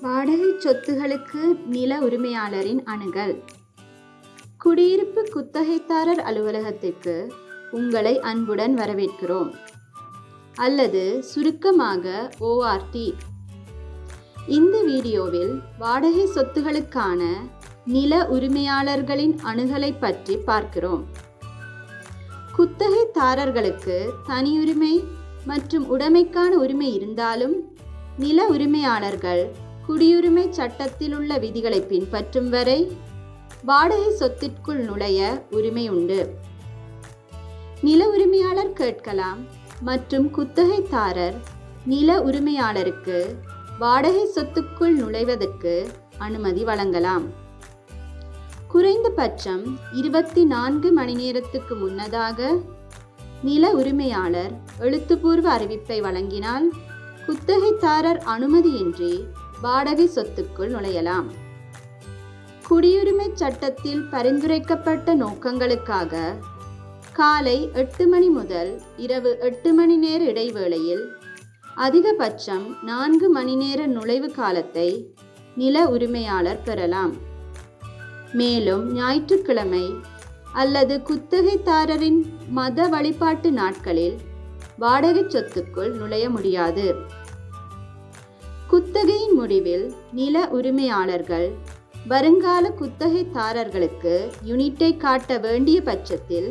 வாடகை சொத்துகளுக்கு நில உரிமையாளரின் அணுகல். குடியிருப்பு குத்தகைதாரர் அலுவலகத்திற்கு உங்களை அன்புடன் வரவேற்கிறோம், அல்லது சுருக்கமாக ORT. இந்த வீடியோவில் வாடகை சொத்துகளுக்கான நில உரிமையாளர்களின் அணுகலை பற்றி பார்க்கிறோம். குத்தகைதாரர்களுக்கு தனியுரிமை மற்றும் உடைமைக்கான உரிமை இருந்தாலும், நில உரிமையாளர்கள் குடியுரிமை சட்டத்தில் உள்ள விதிகளை பின்பற்றும் வரை வாடகை சொத்திற்குள் நுழைய உரிமை உண்டு. நில உரிமையாளர் கேட்கலாம் மற்றும் குத்தகைதாரர் நில உரிமையாளருக்கு வாடகை சொத்துக்குள் நுழைவதற்கு அனுமதி வழங்கலாம். குறைந்தபட்சம் 24 மணி நேரத்துக்கு முன்னதாக நில உரிமையாளர் எழுத்துப்பூர்வ அறிவிப்பை வழங்கினால் குத்தகைதாரர் அனுமதியின்றி வாடகை சொத்துக்குள் நுழையலாம். குடியுரிமை சட்டத்தில் பரிந்துரைக்கப்பட்ட நோக்கங்களுக்காக காலை 8 மணி முதல் இரவு 8 மணி நேர இடைவேளையில் அதிகபட்சம் 4 மணி நேர நுழைவு காலத்தை நில உரிமையாளர் பெறலாம். மேலும் ஞாயிற்றுக்கிழமை அல்லது குத்தகைதாரரின் மத வழிபாட்டு நாட்களில் வாடகை சொத்துக்குள் நுழைய முடியாது. குத்தகையின் முடிவில் நில உரிமையாளர்கள் வருங்கால குத்தகைதாரர்களுக்கு யூனிட்டை காட்ட வேண்டிய பட்சத்தில்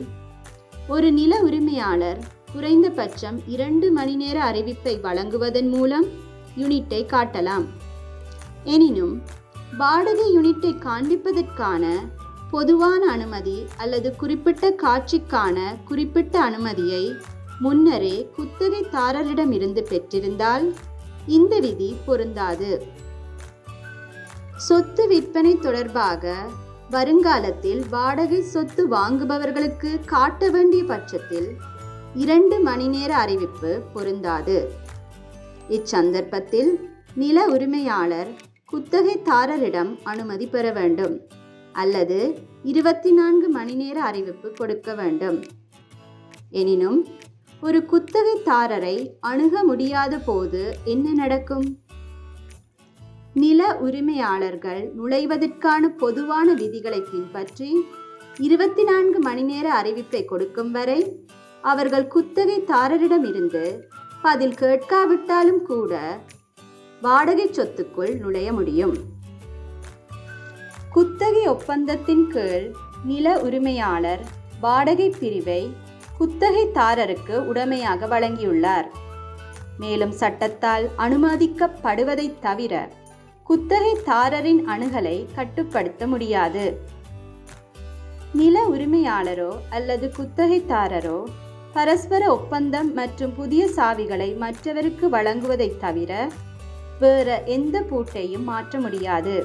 ஒரு நில உரிமையாளர் குறைந்தபட்சம் 2 மணி நேர அறிவிப்பை வழங்குவதன் மூலம் யூனிட்டை காட்டலாம். எனினும் வாடகை யூனிட்டை காண்பிப்பதற்கான பொதுவான அனுமதி அல்லது குறிப்பிட்ட காட்சிக்கான குறிப்பிட்ட அனுமதியை முன்னரே குத்தகைதாரரிடமிருந்து பெற்றிருந்தால் இந்த விதி பொருந்தாது. சொத்து விற்பனை தொடர்பாக வருங்காலத்தில் வாடகை சொத்து வாங்குபவர்களுக்கு காட்ட வேண்டிய பட்சத்தில் 2 மணி நேர அறிவிப்பு பொருந்தாது. இச்சந்தர்ப்பத்தில் நில உரிமையாளர் குத்தகைதாரரிடம் அனுமதி பெற வேண்டும் அல்லது 24 மணி நேர அறிவிப்பு கொடுக்க வேண்டும். எனினும் ஒரு குத்தகைதாரரை அணுக முடியாத போது என்ன நடக்கும்? நில உரிமையாளர்கள் நுழைவதற்கான பொதுவான விதிகளை பின்பற்றி 24 மணி நேர அறிவிப்பை கொடுக்கும் வரை அவர்கள் குத்தகைதாரரிடமிருந்து பதில் கேட்காவிட்டாலும் கூட வாடகை சொத்துக்குள் நுழைய முடியும். குத்தகை ஒப்பந்தத்தின் கீழ் நில உரிமையாளர் வாடகை பிரிவை குத்தகைதாரருக்கு உடைமையாக வழங்கியுள்ளார். மேலும் சட்டத்தால் அனுமதிக்கப்படுவதை தவிர குத்தகைதாரரின் அணுகலை கட்டுப்படுத்த முடியாது. நில உரிமையாளரோ அல்லது குத்தகைதாரரோ பரஸ்பர ஒப்பந்தம் மற்றும் புதிய சாவிகளை மற்றவருக்கு வழங்குவதை தவிர வேற எந்த பூட்டையும் மாற்ற முடியாது.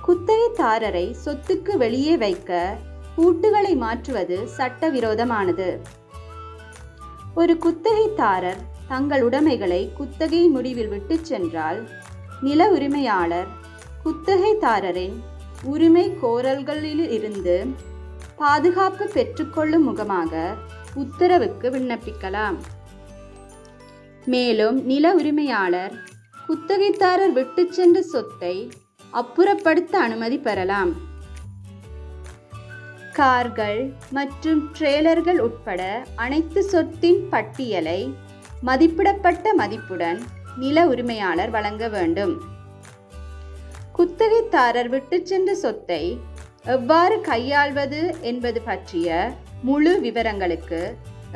குத்தகைதாரரை சொத்துக்கு வெளியே வைக்க பூட்டுகளை மாற்றுவது சட்டவிரோதமானது. ஒரு குத்தகைதாரர் தங்கள் உடைமைகளை குத்தகை முடிவில் விட்டு சென்றால் நில உரிமையாளர் குத்தகைதாரரின் உரிமை கோரல்களில் இருந்து பாதுகாப்பு பெற்றுக்கொள்ளும் முகமாக உத்தரவுக்கு விண்ணப்பிக்கலாம். மேலும் நில உரிமையாளர் குத்தகைதாரர் விட்டு சென்ற சொத்தை அப்புறப்படுத்த அனுமதி பெறலாம். கார்கள் மற்றும் ட்ரெய்லர்கள் உட்பட அனைத்து சொத்தின் பட்டியலை மதிப்பிடப்பட்ட மதிப்புடன் நில உரிமையாளர் வழங்க வேண்டும். குத்தகைதாரர் விட்டு சென்ற சொத்தை எவ்வாறு கையாள்வது என்பது பற்றிய முழு விவரங்களுக்கு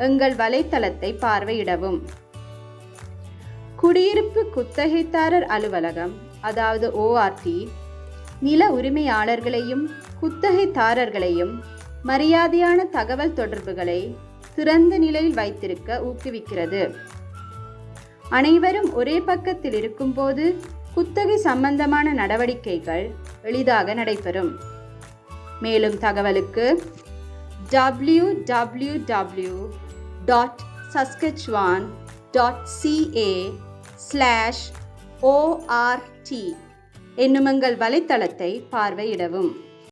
எங்கள் வலைத்தளத்தை பார்வையிடவும். குடியிருப்பு குத்தகைதாரர் அலுவலகம், அதாவது ORT, நில உரிமையாளர்களையும் குத்தகைதாரர்களையும் மரியாதையான தகவல் தொடர்புகளை திறந்த நிலையில் வைத்திருக்க ஊக்குவிக்கிறது. அனைவரும் ஒரே பக்கத்தில் இருக்கும்போது குத்தகை சம்பந்தமான நடவடிக்கைகள் எளிதாக நடைபெறும். மேலும் தகவலுக்கு www.saskatchewan.ca/ORT என்னும் எங்கள் வலைத்தளத்தை பார்வையிடவும்.